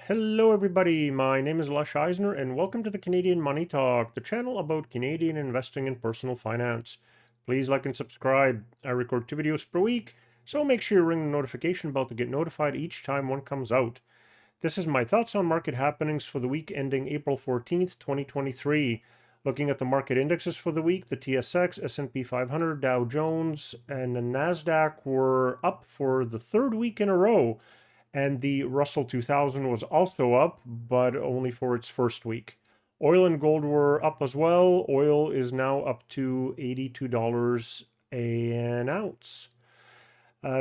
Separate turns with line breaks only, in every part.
Hello, everybody. My name is Lush Eisner, and welcome to the Canadian Money Talk, the channel about Canadian investing and personal finance. Please like and subscribe. I record 2 videos per week, so make sure you ring the notification bell to get notified each time one comes out. This is my thoughts on market happenings for the week ending April 14th, 2023. Looking at the market indexes for the week, the TSX, S&P 500, Dow Jones, and the Nasdaq were up for the third week in a row, and the Russell 2000 was also up, but only for its first week. Oil and gold were up as well. Oil is now up to $82 an ounce.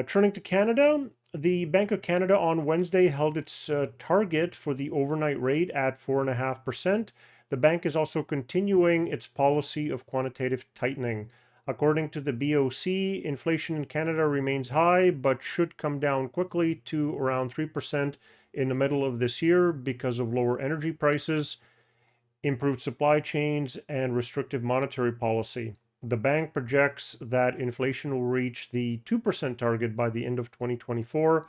Turning to Canada, the Bank of Canada on Wednesday held its target for the overnight rate at 4.5%. The bank is also continuing its policy of quantitative tightening. According to the BOC, inflation in Canada remains high, but should come down quickly to around 3% in the middle of this year because of lower energy prices, improved supply chains, and restrictive monetary policy. The bank projects that inflation will reach the 2% target by the end of 2024,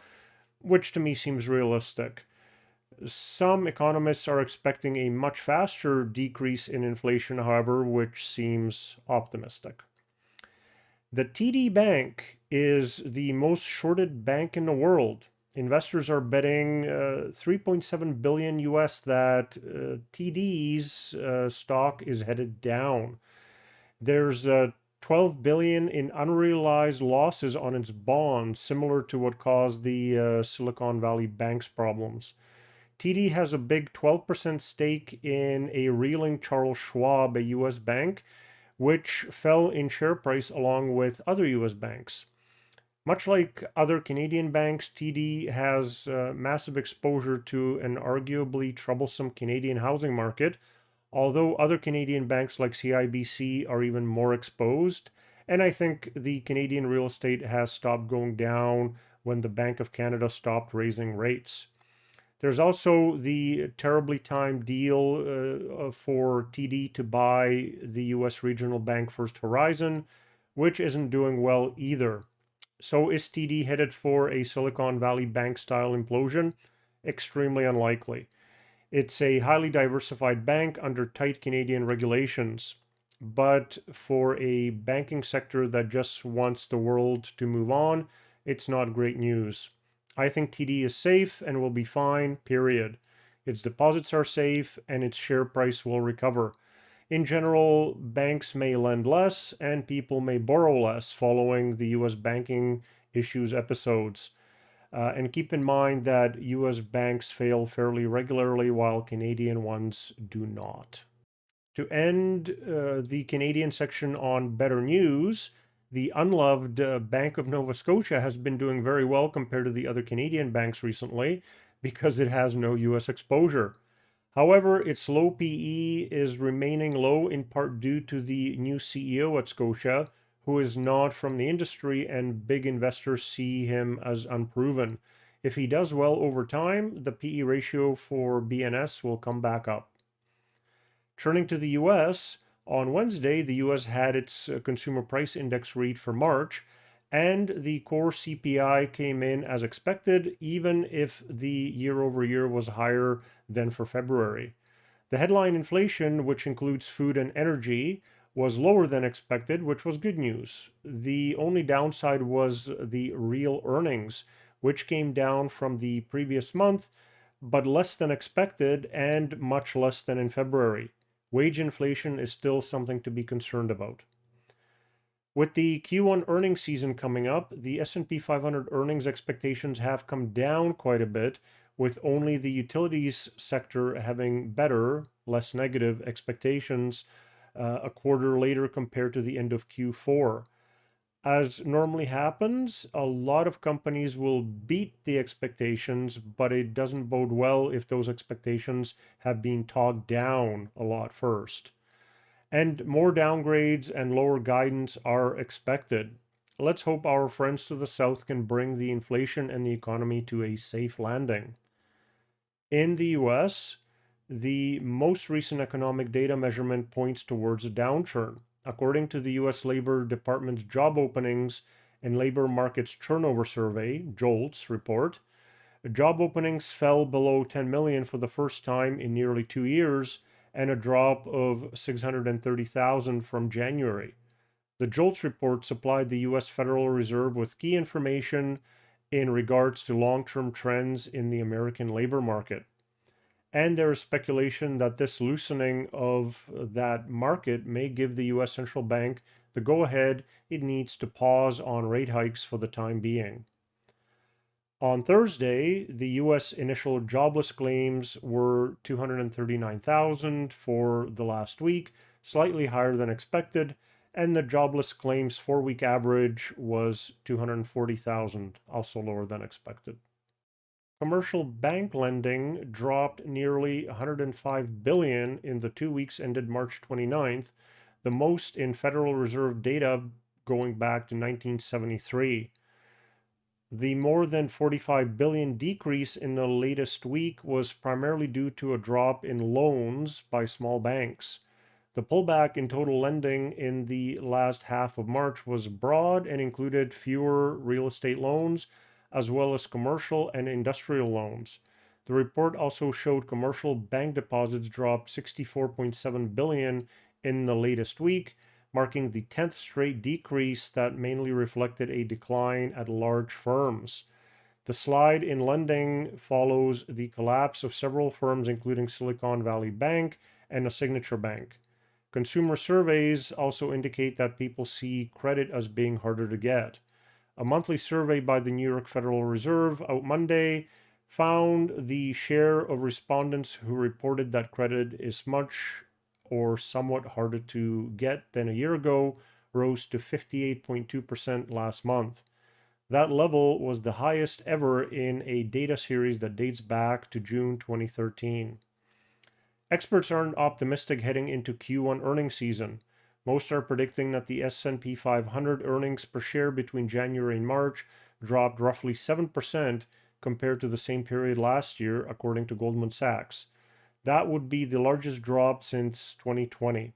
which to me seems realistic. Some economists are expecting a much faster decrease in inflation, however, which seems optimistic. The TD Bank is the most shorted bank in the world. Investors are betting 3.7 billion US that TD's stock is headed down. There's 12 billion in unrealized losses on its bonds, similar to what caused the Silicon Valley Bank's problems. TD has a big 12% stake in a reeling Charles Schwab, a US bank, which fell in share price along with other US banks. Much like other Canadian banks, TD has massive exposure to an arguably troublesome Canadian housing market, although other Canadian banks like CIBC are even more exposed. And I think the Canadian real estate has stopped going down when the Bank of Canada stopped raising rates. There's also the terribly timed deal for TD to buy the US regional bank First Horizon, which isn't doing well either. So is TD headed for a Silicon Valley Bank style implosion? Extremely unlikely. It's a highly diversified bank under tight Canadian regulations. But for a banking sector that just wants the world to move on, it's not great news. I think TD is safe and will be fine, period. Its deposits are safe and its share price will recover. In general, banks may lend less and people may borrow less following the US banking issues episodes. And keep in mind that US banks fail fairly regularly while Canadian ones do not. To end the Canadian section on better news, the unloved Bank of Nova Scotia has been doing very well compared to the other Canadian banks recently because it has no US exposure. However, its low PE is remaining low in part due to the new CEO at Scotia, who is not from the industry, and big investors see him as unproven. If he does well over time, the PE ratio for BNS will come back up. Turning to the US, on Wednesday, the US had its consumer price index read for March, and the core CPI came in as expected, even if the year over year was higher than for February. The headline inflation, which includes food and energy, was lower than expected, which was good news. The only downside was the real earnings, which came down from the previous month, but less than expected and much less than in February. Wage inflation is still something to be concerned about. With the Q1 earnings season coming up, the S&P 500 earnings expectations have come down quite a bit, with only the utilities sector having better, less negative expectations a quarter later compared to the end of Q4. As normally happens, a lot of companies will beat the expectations, but it doesn't bode well if those expectations have been talked down a lot first. And more downgrades and lower guidance are expected. Let's hope our friends to the south can bring the inflation and the economy to a safe landing. In the US, the most recent economic data measurement points towards a downturn. According to the US Labor Department's Job Openings and Labor Markets Turnover Survey, JOLTS report, Job openings fell below 10 million for the first time in nearly 2 years, and a drop of 630,000 from January. The JOLTS report supplied the US Federal Reserve with key information in regards to long-term trends in the American labor market. And there is speculation that this loosening of that market may give the US central bank the go-ahead it needs to pause on rate hikes for the time being. On Thursday, the US initial jobless claims were 239,000 for the last week, slightly higher than expected, and the jobless claims 4-week average was 240,000, also lower than expected. Commercial bank lending dropped nearly 105 billion in the 2 weeks ended March 29th, the most in Federal Reserve data going back to 1973. The more than 45 billion decrease in the latest week was primarily due to a drop in loans by small banks. The pullback in total lending in the last half of March was broad and included fewer real estate loans, as well as commercial and industrial loans. The report also showed commercial bank deposits dropped 64.7 billion in the latest week, marking the 10th straight decrease that mainly reflected a decline at large firms. The slide in lending follows the collapse of several firms, including Silicon Valley Bank and a Signature Bank. Consumer surveys also indicate that people see credit as being harder to get. A monthly survey by the New York Federal Reserve out Monday found the share of respondents who reported that credit is much or somewhat harder to get than a year ago rose to 58.2% last month. That level was the highest ever in a data series that dates back to June 2013. Experts aren't optimistic heading into Q1 earnings season. Most are predicting that the S&P 500 earnings per share between January and March dropped roughly 7% compared to the same period last year, according to Goldman Sachs. That would be the largest drop since 2020.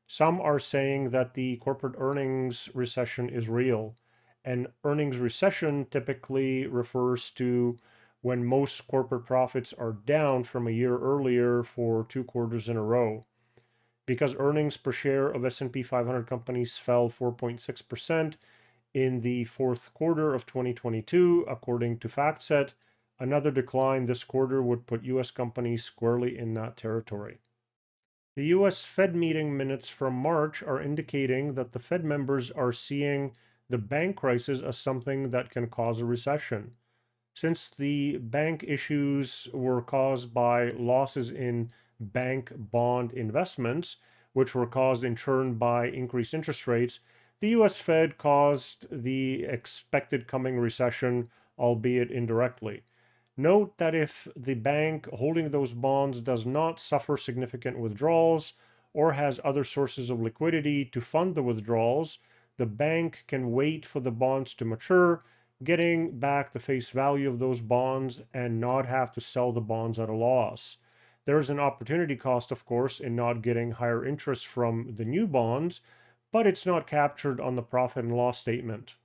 Some are saying that the corporate earnings recession is real. An earnings recession typically refers to when most corporate profits are down from a year earlier for 2 quarters in a row. Because earnings per share of S&P 500 companies fell 4.6% in the fourth quarter of 2022, according to FactSet, another decline this quarter would put U.S. companies squarely in that territory. The U.S. Fed meeting minutes from March are indicating that the Fed members are seeing the bank crisis as something that can cause a recession. Since the bank issues were caused by losses in bank bond investments, which were caused in turn by increased interest rates, the US Fed caused the expected coming recession, albeit indirectly. Note that if the bank holding those bonds does not suffer significant withdrawals or has other sources of liquidity to fund the withdrawals, the bank can wait for the bonds to mature, getting back the face value of those bonds and not have to sell the bonds at a loss. There's an opportunity cost, of course, in not getting higher interest from the new bonds, but it's not captured on the profit and loss statement.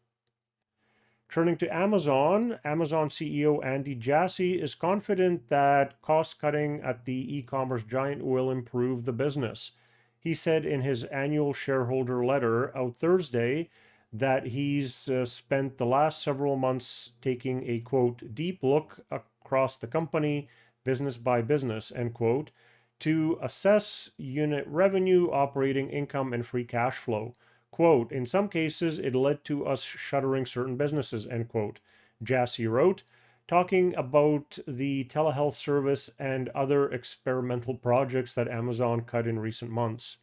Turning to Amazon, Amazon CEO Andy Jassy is confident that cost cutting at the e-commerce giant will improve the business. He said in his annual shareholder letter out Thursday that he's spent the last several months taking a, quote, deep look across the company, business by business, end quote, to assess unit revenue, operating income, and free cash flow. Quote, in some cases, it led to us shuttering certain businesses, end quote, Jassy wrote, talking about the telehealth service and other experimental projects that Amazon cut in recent months.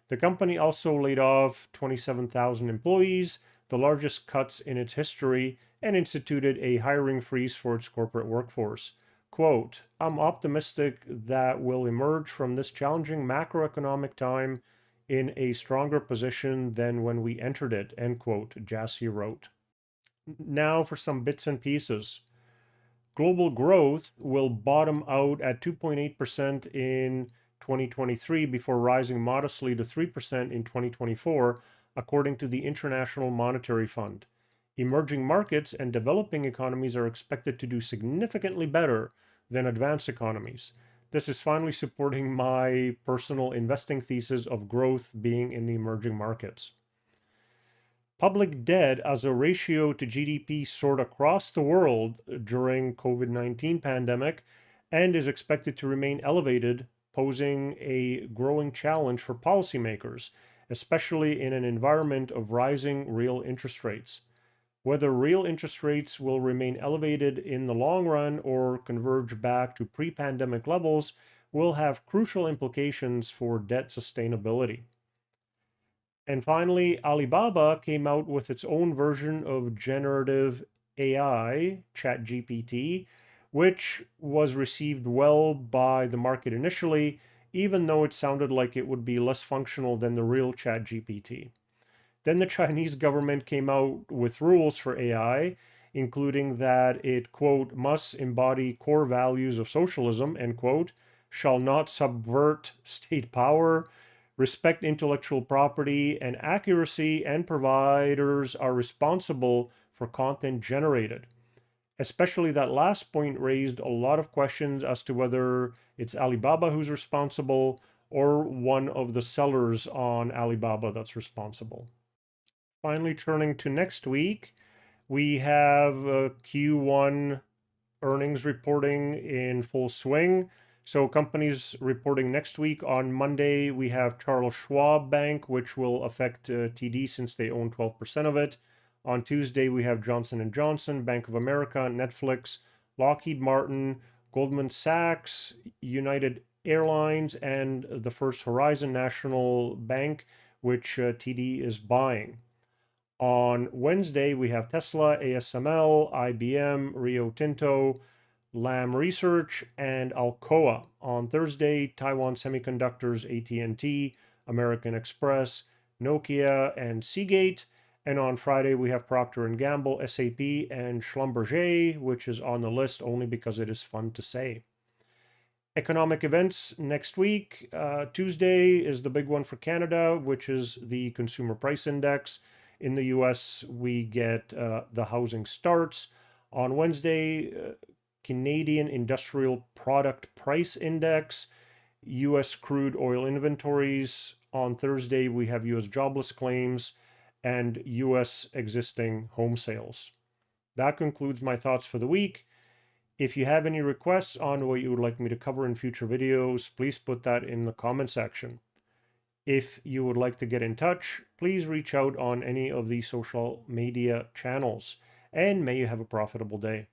The company also laid off 27,000 employees, the largest cuts in its history, and instituted a hiring freeze for its corporate workforce. Quote, I'm optimistic that we'll emerge from this challenging macroeconomic time in a stronger position than when we entered it, end quote, Jassy wrote. Now for some bits and pieces. Global growth will bottom out at 2.8% in 2023 before rising modestly to 3% in 2024, according to the International Monetary Fund. Emerging markets and developing economies are expected to do significantly better than advanced economies. This is finally supporting my personal investing thesis of growth being in the emerging markets. Public debt as a ratio to GDP soared across the world during COVID-19 pandemic and is expected to remain elevated, posing a growing challenge for policymakers, especially in an environment of rising real interest rates. Whether real interest rates will remain elevated in the long run or converge back to pre-pandemic levels will have crucial implications for debt sustainability. And finally, Alibaba came out with its own version of generative AI, ChatGPT, which was received well by the market initially, even though it sounded like it would be less functional than the real ChatGPT. Then the Chinese government came out with rules for AI, including that it, quote, must embody core values of socialism, end quote, shall not subvert state power, respect intellectual property and accuracy, and providers are responsible for content generated. Especially that last point raised a lot of questions as to whether it's Alibaba who's responsible or one of the sellers on Alibaba that's responsible. Finally, turning to next week, we have Q1 earnings reporting in full swing. So companies reporting next week. On Monday, we have Charles Schwab Bank, which will affect TD since they own 12% of it. On Tuesday, we have Johnson & Johnson, Bank of America, Netflix, Lockheed Martin, Goldman Sachs, United Airlines, and the First Horizon National Bank, which TD is buying. On Wednesday, we have Tesla, ASML, IBM, Rio Tinto, Lam Research, and Alcoa. On Thursday, Taiwan Semiconductors, AT&T, American Express, Nokia, and Seagate. And on Friday, we have Procter & Gamble, SAP, and Schlumberger, which is on the list only because it is fun to say. Economic events next week. Tuesday is the big one for Canada, which is the Consumer Price Index. In the US, we get the housing starts. On Wednesday, Canadian Industrial Product Price Index, US crude oil inventories. On Thursday, we have US jobless claims and US existing home sales. That concludes my thoughts for the week. If you have any requests on what you would like me to cover in future videos, please put that in the comment section. If you would like to get in touch, please reach out on any of the social media channels, and may you have a profitable day.